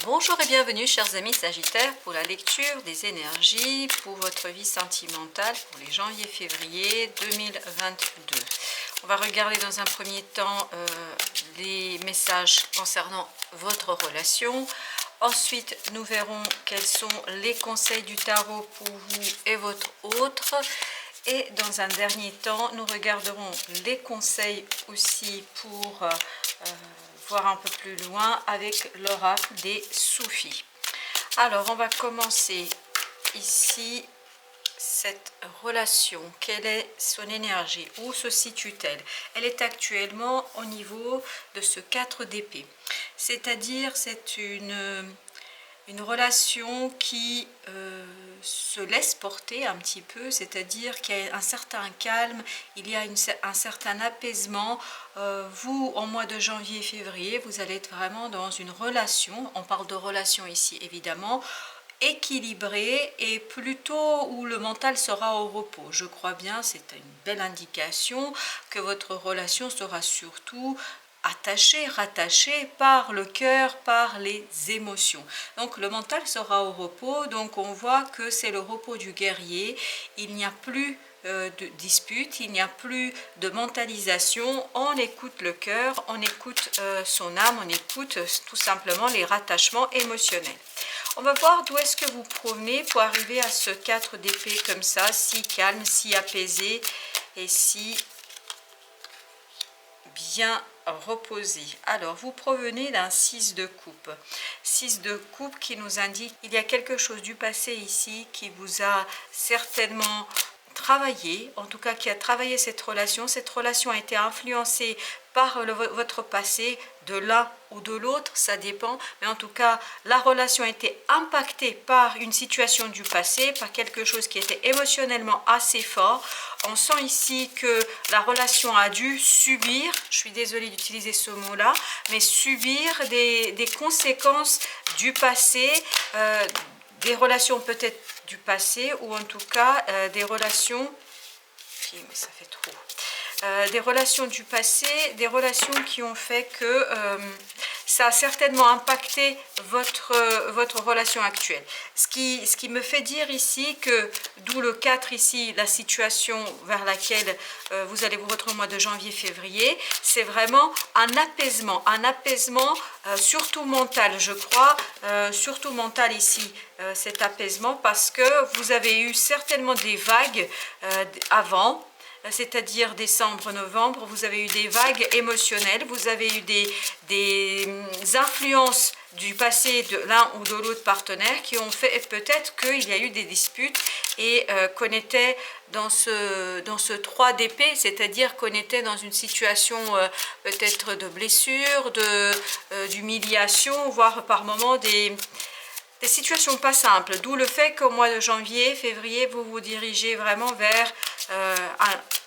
Bonjour et bienvenue chers amis Sagittaires pour la lecture des énergies pour votre vie sentimentale pour les janvier-février 2022. On va regarder dans un premier temps les messages concernant votre relation. Ensuite, nous verrons quels sont les conseils du tarot pour vous et votre autre. Et dans un dernier temps, nous regarderons les conseils aussi pour voir un peu plus loin avec l'oracle des Soufis. Alors, on va commencer ici cette relation. Quelle est son énergie? Où se situe-t-elle? Elle est actuellement au niveau de ce 4 d'épée. C'est-à-dire, c'est une relation qui se laisse porter un petit peu, c'est-à-dire qu'il y a un certain calme, il y a un certain apaisement. Vous, en mois de janvier et février, vous allez être vraiment dans une relation, on parle de relation ici évidemment, équilibrée et plutôt où le mental sera au repos. Je crois bien, c'est une belle indication que votre relation sera surtout attaché, rattaché par le cœur, par les émotions. Donc le mental sera au repos, donc on voit que c'est le repos du guerrier. Il n'y a plus de dispute, il n'y a plus de mentalisation, on écoute le cœur, on écoute son âme, on écoute tout simplement les rattachements émotionnels. On va voir d'où est-ce que vous provenez pour arriver à ce 4 d'épée comme ça, si calme, si apaisé et si bien reposé. Alors, vous provenez d'un 6 de coupe. 6 de coupe qui nous indique qu'il y a quelque chose du passé ici qui vous a certainement travaillé, en tout cas qui a travaillé cette relation. Cette relation a été influencée par votre passé, de l'un ou de l'autre, ça dépend, mais en tout cas la relation a été impactée par une situation du passé, par quelque chose qui était émotionnellement assez fort. On sent ici que la relation a dû subir, je suis désolée d'utiliser ce mot là, mais subir des conséquences du passé, des relations peut-être du passé, ou en tout cas des relations, mais ça fait trop, des relations du passé, des relations qui ont fait que ça a certainement impacté votre relation actuelle. Ce qui me fait dire ici que, d'où le 4 ici, la situation vers laquelle vous allez vous retrouver au mois de janvier-février, c'est vraiment un apaisement surtout mental, je crois, surtout mental ici, cet apaisement, parce que vous avez eu certainement des vagues avant, c'est-à-dire décembre, novembre, vous avez eu des vagues émotionnelles, vous avez eu des influences du passé de l'un ou de l'autre partenaire qui ont fait peut-être qu'il y a eu des disputes et qu'on était dans ce 3 d'épée, c'est-à-dire qu'on était dans une situation peut-être de blessure, d'humiliation, voire par moments des situations pas simples, d'où le fait qu'au mois de janvier, février, vous vous dirigez vraiment vers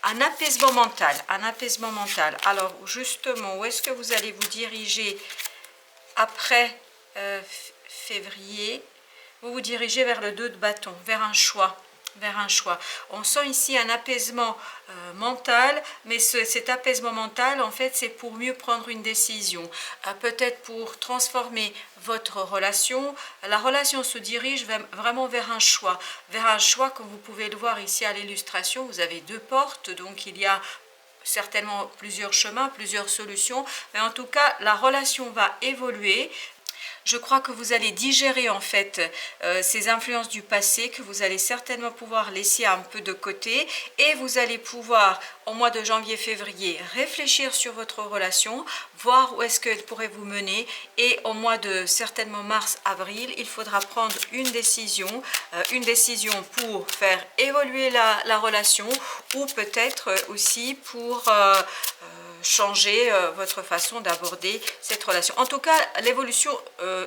un apaisement mental, Alors justement, où est-ce que vous allez vous diriger après février? Vous vous dirigez vers le 2 de bâton, vers un choix. On sent ici un apaisement mental, mais cet apaisement mental, en fait, c'est pour mieux prendre une décision. Peut-être pour transformer votre relation. La relation se dirige vraiment vers un choix, comme vous pouvez le voir ici à l'illustration. Vous avez 2 portes, donc il y a certainement plusieurs chemins, plusieurs solutions, mais en tout cas, la relation va évoluer. Je crois que vous allez digérer en fait ces influences du passé, que vous allez certainement pouvoir laisser un peu de côté, et vous allez pouvoir au mois de janvier-février réfléchir sur votre relation, voir où est-ce qu'elle pourrait vous mener, et au mois de certainement mars-avril, il faudra prendre une décision pour faire évoluer la relation, ou peut-être aussi pour changer votre façon d'aborder cette relation. En tout cas, l'évolution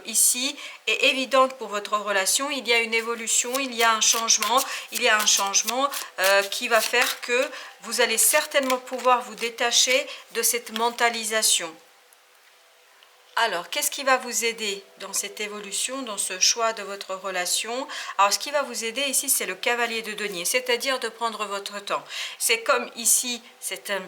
ici est évidente pour votre relation. Il y a une évolution, il y a un changement, qui va faire que vous allez certainement pouvoir vous détacher de cette mentalisation. Alors, qu'est-ce qui va vous aider dans cette évolution, dans ce choix de votre relation? Alors, ce qui va vous aider ici, c'est le cavalier de denier, c'est-à-dire de prendre votre temps. C'est comme ici, c'est un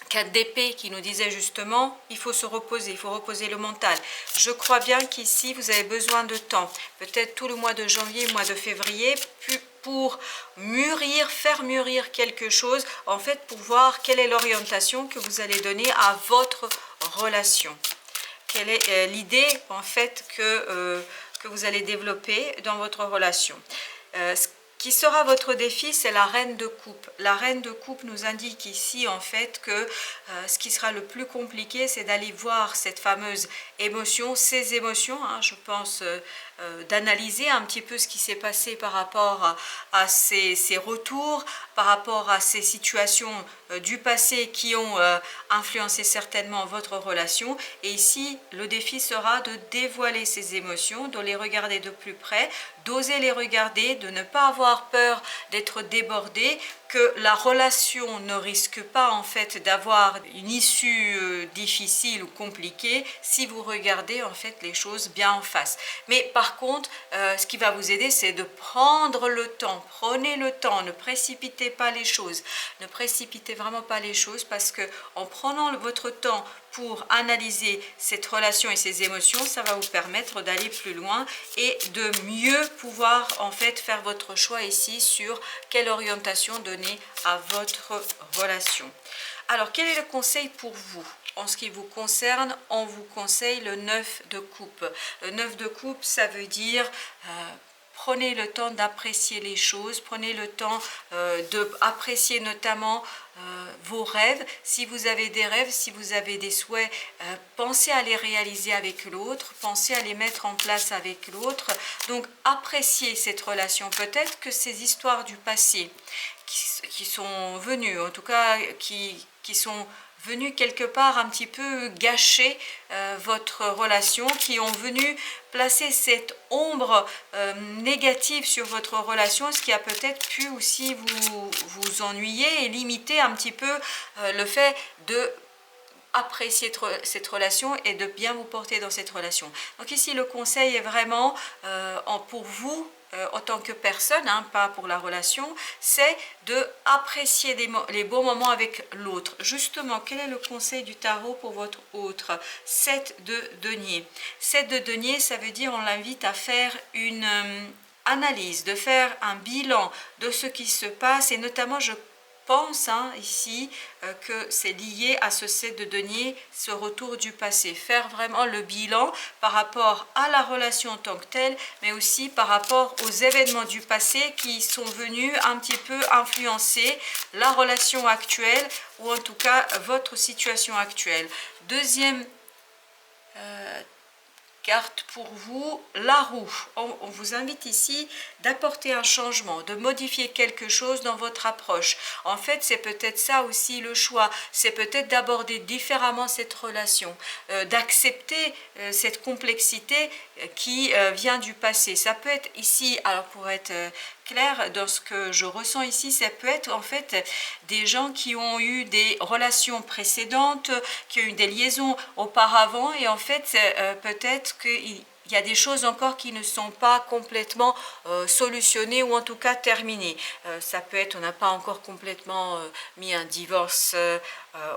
4 d'épée qui nous disait justement il faut se reposer, il faut reposer le mental. Je crois bien qu'ici vous avez besoin de temps, peut-être tout le mois de janvier, mois de février, pour mûrir, faire mûrir quelque chose, en fait pour voir quelle est l'orientation que vous allez donner à votre relation. Quelle est l'idée en fait que vous allez développer dans votre relation. Ce qui sera votre défi, c'est la reine de coupe. La reine de coupe nous indique ici en fait que ce qui sera le plus compliqué, c'est d'aller voir cette fameuse émotion, ces émotions, hein, je pense d'analyser un petit peu ce qui s'est passé par rapport à ces retours, par rapport à ces situations du passé qui ont influencé certainement votre relation. Et ici, le défi sera de dévoiler ces émotions, de les regarder de plus près, d'oser les regarder, de ne pas avoir peur d'être débordé, que la relation ne risque pas en fait d'avoir une issue difficile ou compliquée si vous regardez en fait les choses bien en face. Mais par contre, ce qui va vous aider, c'est de prendre le temps. Prenez le temps, ne précipitez pas les choses. Ne précipitez vraiment pas les choses, parce que en prenant votre temps pour analyser cette relation et ces émotions, ça va vous permettre d'aller plus loin et de mieux pouvoir en fait faire votre choix ici sur quelle orientation donner à votre relation. Alors, quel est le conseil pour vous? En ce qui vous concerne, on vous conseille le 9 de coupe. Le 9 de coupe, ça veut dire prenez le temps d'apprécier les choses, prenez le temps d'apprécier notamment vos rêves. Si vous avez des rêves, si vous avez des souhaits, pensez à les réaliser avec l'autre, pensez à les mettre en place avec l'autre. Donc appréciez cette relation. Peut-être que ces histoires du passé qui sont venues, en tout cas qui sont venus quelque part un petit peu gâcher votre relation, qui ont venu placer cette ombre négative sur votre relation, ce qui a peut-être pu aussi vous ennuyer et limiter un petit peu le fait de apprécier cette relation et de bien vous porter dans cette relation. Donc ici le conseil est vraiment pour vous en tant que personne, hein, pas pour la relation, c'est de apprécier les beaux moments avec l'autre. Justement, quel est le conseil du tarot pour votre autre? 7 de denier. 7 de denier, ça veut dire on l'invite à faire une analyse, de faire un bilan de ce qui se passe, et notamment je pense ici que c'est lié à ce 7 de denier, ce retour du passé. Faire vraiment le bilan par rapport à la relation en tant que telle, mais aussi par rapport aux événements du passé qui sont venus un petit peu influencer la relation actuelle, ou en tout cas votre situation actuelle. Deuxième carte pour vous, la roue. On vous invite ici d'apporter un changement, de modifier quelque chose dans votre approche. En fait, c'est peut-être ça aussi le choix. C'est peut-être d'aborder différemment cette relation, d'accepter cette complexité qui vient du passé. Ça peut être ici, alors pour être clair dans ce que je ressens ici, ça peut être en fait des gens qui ont eu des relations précédentes, qui ont eu des liaisons auparavant, et en fait peut-être qu'il y a des choses encore qui ne sont pas complètement solutionnées, ou en tout cas terminées. Ça peut être, on n'a pas encore complètement mis un divorce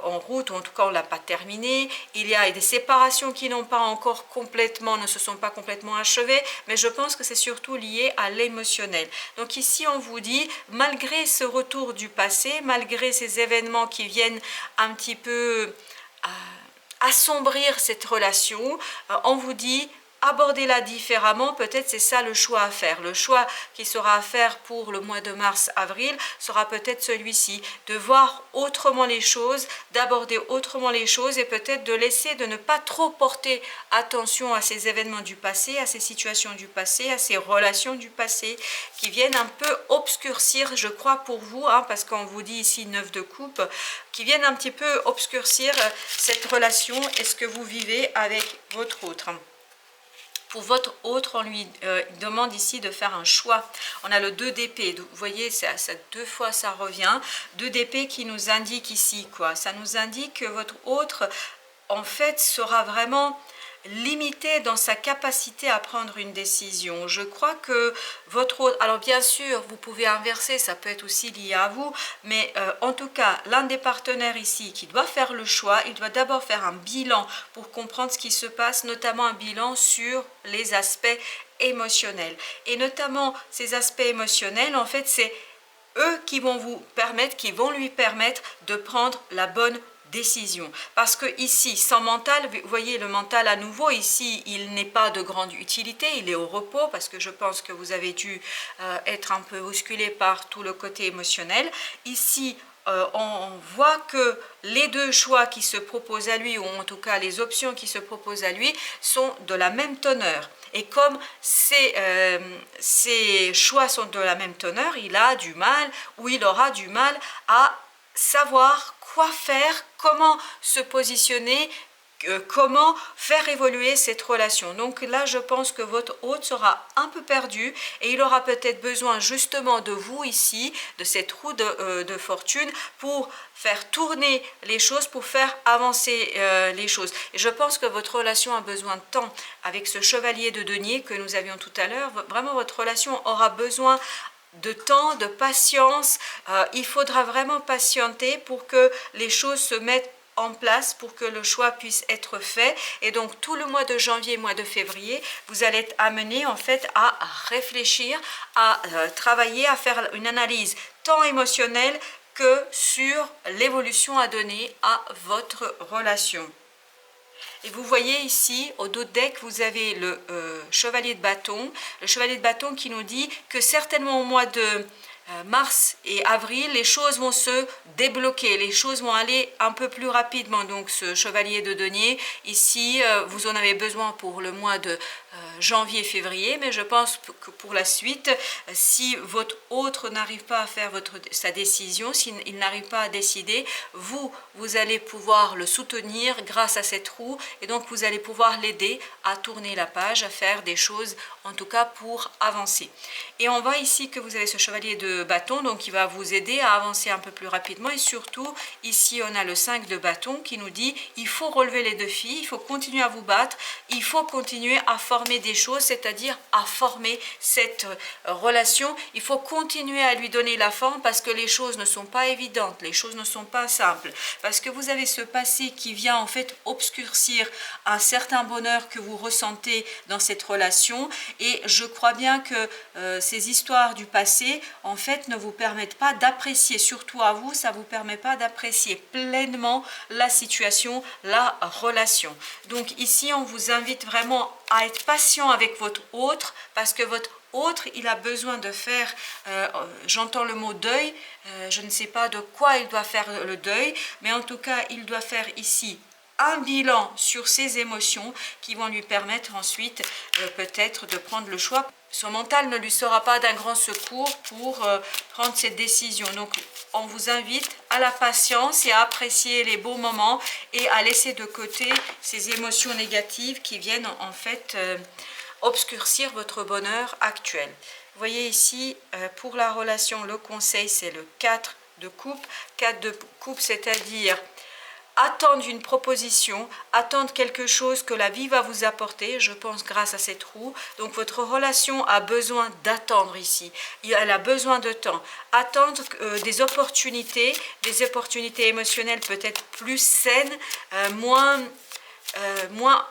en route, ou en tout cas on ne l'a pas terminé. Il y a des séparations qui n'ont pas encore complètement, ne se sont pas complètement achevées, mais je pense que c'est surtout lié à l'émotionnel. Donc ici on vous dit, malgré ce retour du passé, malgré ces événements qui viennent un petit peu assombrir cette relation, on vous dit abordez-la différemment. Peut-être c'est ça le choix à faire. Le choix qui sera à faire pour le mois de mars-avril sera peut-être celui-ci, de voir autrement les choses, d'aborder autrement les choses, et peut-être de laisser, de ne pas trop porter attention à ces événements du passé, à ces situations du passé, à ces relations du passé qui viennent un peu obscurcir, je crois pour vous, parce qu'on vous dit ici 9 de coupe, qui viennent un petit peu obscurcir cette relation et ce que vous vivez avec votre autre. Pour votre autre, on lui demande ici de faire un choix. On a le 2 d'épée. Vous voyez, ça 2 fois ça revient. 2 d'épée qui nous indique ici quoi? Ça nous indique que votre autre, en fait, sera vraiment limité dans sa capacité à prendre une décision. Je crois que votre autre, alors bien sûr vous pouvez inverser, ça peut être aussi lié à vous, mais en tout cas l'un des partenaires ici qui doit faire le choix, il doit d'abord faire un bilan pour comprendre ce qui se passe, notamment un bilan sur les aspects émotionnels. Et notamment ces aspects émotionnels, en fait c'est eux qui vont vous permettre, qui vont lui permettre de prendre la bonne décision. Parce que ici, sans mental, vous voyez le mental à nouveau, ici, il n'est pas de grande utilité, il est au repos, parce que je pense que vous avez dû être un peu bousculé par tout le côté émotionnel. Ici, on voit que les deux choix qui se proposent à lui, ou en tout cas les options qui se proposent à lui, sont de la même teneur. Et comme ces choix sont de la même teneur, il a du mal, ou il aura du mal à savoir quoi faire, comment se positionner, comment faire évoluer cette relation. Donc là, je pense que votre hôte sera un peu perdu et il aura peut-être besoin justement de vous ici, de cette roue de fortune, pour faire tourner les choses, pour faire avancer les choses. Et je pense que votre relation a besoin de temps. Avec ce chevalier de denier que nous avions tout à l'heure, vraiment votre relation aura besoin de temps, de patience. Il faudra vraiment patienter pour que les choses se mettent en place, pour que le choix puisse être fait. Et donc tout le mois de janvier, mois de février, vous allez être amené en fait à réfléchir, à travailler, à faire une analyse tant émotionnelle que sur l'évolution à donner à votre relation. Et vous voyez ici, au dos de deck, vous avez le chevalier de bâton. Le chevalier de bâton qui nous dit que certainement au mois de mars et avril, les choses vont se débloquer, les choses vont aller un peu plus rapidement. Donc ce chevalier de denier, ici, vous en avez besoin pour le mois de janvier, février, mais je pense que pour la suite, si votre autre n'arrive pas à faire sa décision, s'il n'arrive pas à décider, vous allez pouvoir le soutenir grâce à cette roue, et donc vous allez pouvoir l'aider à tourner la page, à faire des choses, en tout cas pour avancer. Et on voit ici que vous avez ce chevalier de bâton, donc il va vous aider à avancer un peu plus rapidement. Et surtout, ici on a le 5 de bâton qui nous dit il faut relever les défis, il faut continuer à vous battre, il faut continuer à former des choses, c'est-à-dire à former cette relation. Il faut continuer à lui donner la forme parce que les choses ne sont pas évidentes, les choses ne sont pas simples. Parce que vous avez ce passé qui vient en fait obscurcir un certain bonheur que vous ressentez dans cette relation. Et je crois bien que ces histoires du passé en fait ne vous permettent pas d'apprécier, surtout à vous, ça ne vous permet pas d'apprécier pleinement la situation, la relation. Donc ici on vous invite vraiment à être patient avec votre autre, parce que votre autre, il a besoin de faire, j'entends le mot deuil, je ne sais pas de quoi il doit faire le deuil, mais en tout cas il doit faire ici un bilan sur ses émotions qui vont lui permettre ensuite peut-être de prendre le choix. Son mental ne lui sera pas d'un grand secours pour prendre cette décision. Donc on vous invite à la patience et à apprécier les beaux moments et à laisser de côté ces émotions négatives qui viennent en fait obscurcir votre bonheur actuel. Vous voyez ici, pour la relation, le conseil, c'est le 4 de coupe. 4 de coupe, c'est-à-dire attendre une proposition, attendre quelque chose que la vie va vous apporter, je pense grâce à cette roue. Donc votre relation a besoin d'attendre ici, elle a besoin de temps. Attendre des opportunités émotionnelles peut-être plus saines, moins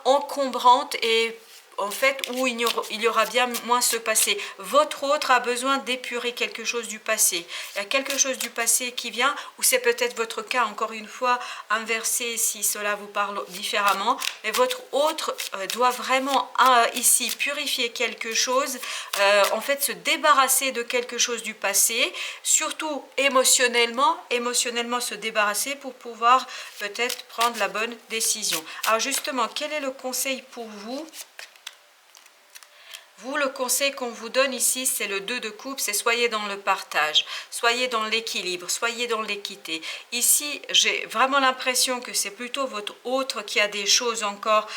encombrantes et en fait, où il y aura bien moins ce passé. Votre autre a besoin d'épurer quelque chose du passé. Il y a quelque chose du passé qui vient, ou c'est peut-être votre cas, encore une fois, inversé si cela vous parle différemment. Mais votre autre doit vraiment ici purifier quelque chose, en fait se débarrasser de quelque chose du passé, surtout émotionnellement se débarrasser pour pouvoir peut-être prendre la bonne décision. Alors justement, quel est le conseil pour vous ? Vous, le conseil qu'on vous donne ici, c'est le 2 de coupe, c'est soyez dans le partage, soyez dans l'équilibre, soyez dans l'équité. Ici, j'ai vraiment l'impression que c'est plutôt votre autre qui a des choses encore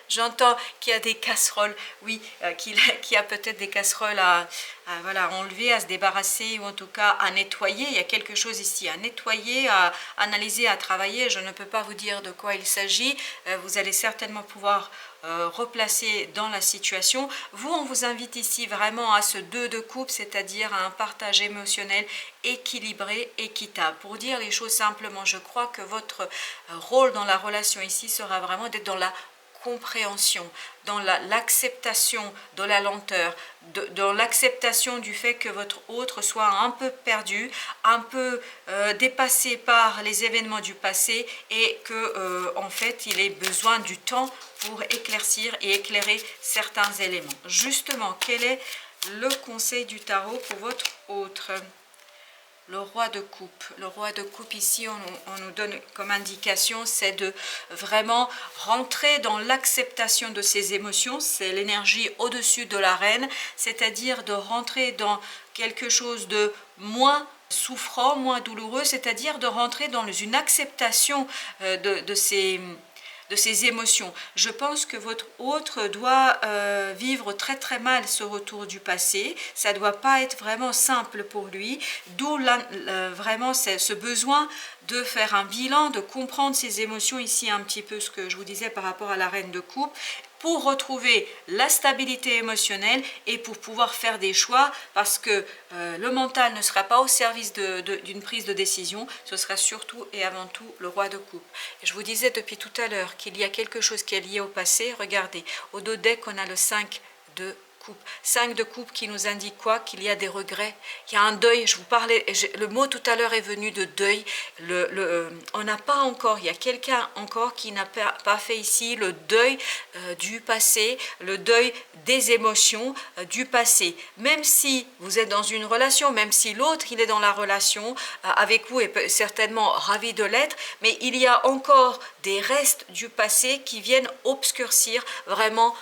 J'entends qu'il y a des casseroles, oui, qu'il y a peut-être des casseroles voilà, enlever, à se débarrasser ou en tout cas à nettoyer. Il y a quelque chose ici à nettoyer, à analyser, à travailler. Je ne peux pas vous dire de quoi il s'agit. Vous allez certainement pouvoir replacer dans la situation. Vous, on vous invite ici vraiment à ce 2 de coupe, c'est-à-dire à un partage émotionnel équilibré, équitable. Pour dire les choses simplement, je crois que votre rôle dans la relation ici sera vraiment d'être dans la compréhension, dans l'acceptation de la lenteur, dans l'acceptation du fait que votre autre soit un peu perdu, un peu dépassé par les événements du passé et que en fait il ait besoin du temps pour éclaircir et éclairer certains éléments. Justement, quel est le conseil du tarot pour votre autre? Le roi de coupe. Le roi de coupe ici, on nous donne comme indication, c'est de vraiment rentrer dans l'acceptation de ses émotions. C'est l'énergie au-dessus de la reine, c'est-à-dire de rentrer dans quelque chose de moins souffrant, moins douloureux, c'est-à-dire de rentrer dans une acceptation de ses émotions. Je pense que votre autre doit vivre très très mal ce retour du passé. Ça ne doit pas être vraiment simple pour lui, d'où vraiment ce besoin de faire un bilan, de comprendre ses émotions ici, un petit peu ce que je vous disais par rapport à la reine de coupe, pour retrouver la stabilité émotionnelle et pour pouvoir faire des choix, parce que le mental ne sera pas au service d'une prise de décision, ce sera surtout et avant tout le roi de coupe. Et je vous disais depuis tout à l'heure qu'il y a quelque chose qui est lié au passé. Regardez, au dos deck, on a le 5 de coupe. 5 de coupe qui nous indique quoi? Qu'il y a des regrets, il y a un deuil. Je vous parlais, le mot tout à l'heure est venu de deuil. On n'a pas encore, il y a quelqu'un encore qui n'a pas fait ici le deuil du passé, le deuil des émotions du passé. Même si vous êtes dans une relation, même si l'autre il est dans la relation avec vous et certainement ravi de l'être, mais il y a encore des restes du passé qui viennent obscurcir vraiment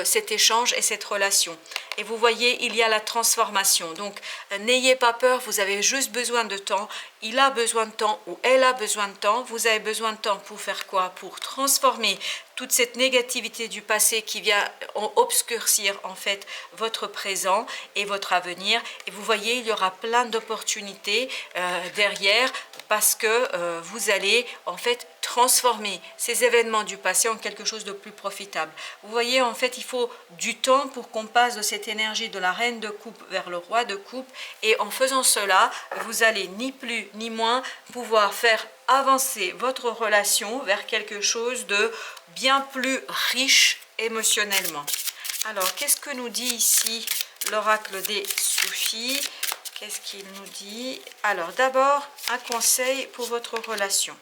cet échange et cette relation. Et vous voyez, il y a la transformation. Donc, n'ayez pas peur, vous avez juste besoin de temps. Il a besoin de temps ou elle a besoin de temps. Vous avez besoin de temps pour faire quoi? Pour transformer toute cette négativité du passé qui vient obscurcir en fait votre présent et votre avenir. Et vous voyez, il y aura plein d'opportunités derrière, parce que vous allez en fait transformer ces événements du passé en quelque chose de plus profitable. Vous voyez, en fait, il faut du temps pour qu'on passe de cette énergie de la reine de coupe vers le roi de coupe, et en faisant cela, vous allez ni plus ni moins pouvoir faire avancer votre relation vers quelque chose de bien plus riche émotionnellement. Alors, qu'est-ce que nous dit ici l'oracle des Soufis? Qu'est-ce qu'il nous dit? Alors, d'abord, un conseil pour votre relation.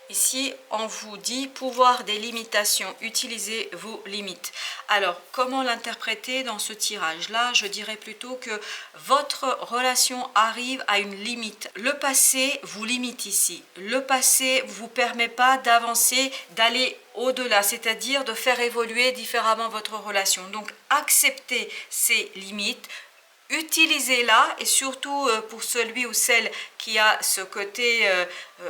Ici, on vous dit pouvoir des limitations, utilisez vos limites. Alors, comment l'interpréter dans ce tirage-là? Je dirais plutôt que votre relation arrive à une limite. Le passé vous limite ici. Le passé ne vous permet pas d'avancer, d'aller au-delà, c'est-à-dire de faire évoluer différemment votre relation. Donc, acceptez ces limites. Utilisez-la, et surtout pour celui ou celle qui a ce côté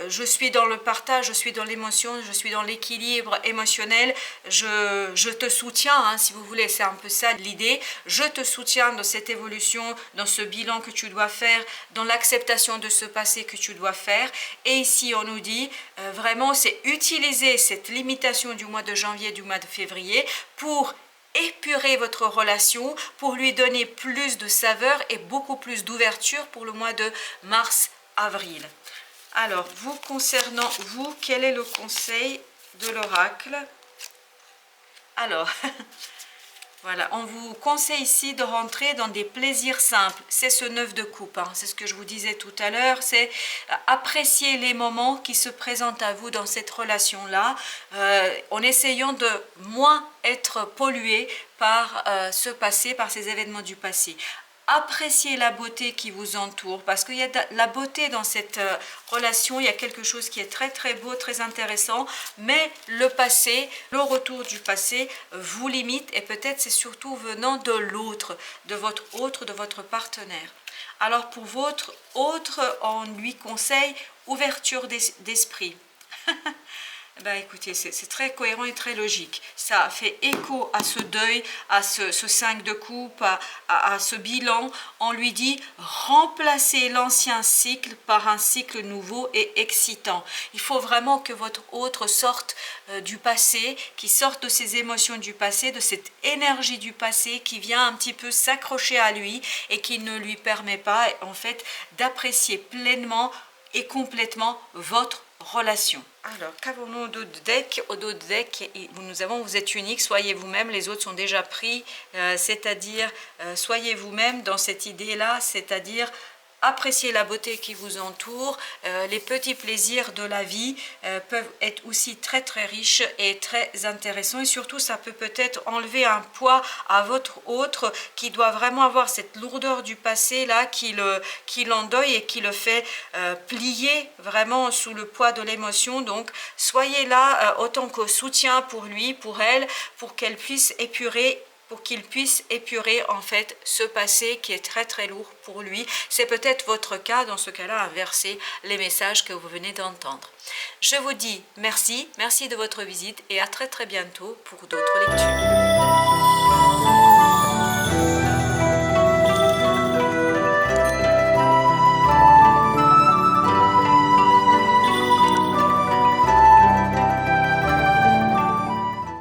je suis dans le partage, je suis dans l'émotion, je suis dans l'équilibre émotionnel, je te soutiens, hein, si vous voulez, c'est un peu ça l'idée. Je te soutiens dans cette évolution, dans ce bilan que tu dois faire, dans l'acceptation de ce passé que tu dois faire. Et ici on nous dit vraiment, c'est utiliser cette limitation du mois de janvier, du mois de février pour épurer votre relation, pour lui donner plus de saveur et beaucoup plus d'ouverture pour le mois de mars-avril. Alors, vous concernant vous, quel est le conseil de l'oracle? Alors, voilà, on vous conseille ici de rentrer dans des plaisirs simples. C'est ce 9 de coupe, hein. C'est ce que je vous disais tout à l'heure. C'est apprécier les moments qui se présentent à vous dans cette relation-là, en essayant de moins être pollué par ce passé, par ces événements du passé. Appréciez la beauté qui vous entoure, parce qu'il y a de la beauté dans cette relation, il y a quelque chose qui est très très beau, très intéressant, mais le passé, le retour du passé vous limite, et peut-être c'est surtout venant de l'autre, de votre partenaire. Alors pour votre autre, on lui conseille ouverture d'esprit. Ben écoutez, c'est très cohérent et très logique. Ça fait écho à ce deuil, à ce 5 de coupe, à ce bilan. On lui dit remplacez l'ancien cycle par un cycle nouveau et excitant. Il faut vraiment que votre autre sorte du passé, qui sorte de ses émotions du passé, de cette énergie du passé qui vient un petit peu s'accrocher à lui et qui ne lui permet pas en fait d'apprécier pleinement et complètement votre relation. Alors, qu'avons-nous au dos de deck? Au dos de deck, vous êtes unique, soyez vous-même, les autres sont déjà pris, c'est-à-dire, soyez vous-même dans cette idée-là, c'est-à-dire, appréciez la beauté qui vous entoure, les petits plaisirs de la vie peuvent être aussi très très riches et très intéressants et surtout ça peut-être enlever un poids à votre autre qui doit vraiment avoir cette lourdeur du passé là qui l'endeuille et qui le fait plier vraiment sous le poids de l'émotion. Donc soyez là autant que soutien pour lui, pour elle, pour qu'elle puisse épurer, pour qu'il puisse épurer en fait ce passé qui est très très lourd pour lui. C'est peut-être votre cas, dans ce cas-là, inversez les messages que vous venez d'entendre. Je vous dis merci de votre visite et à très très bientôt pour d'autres lectures.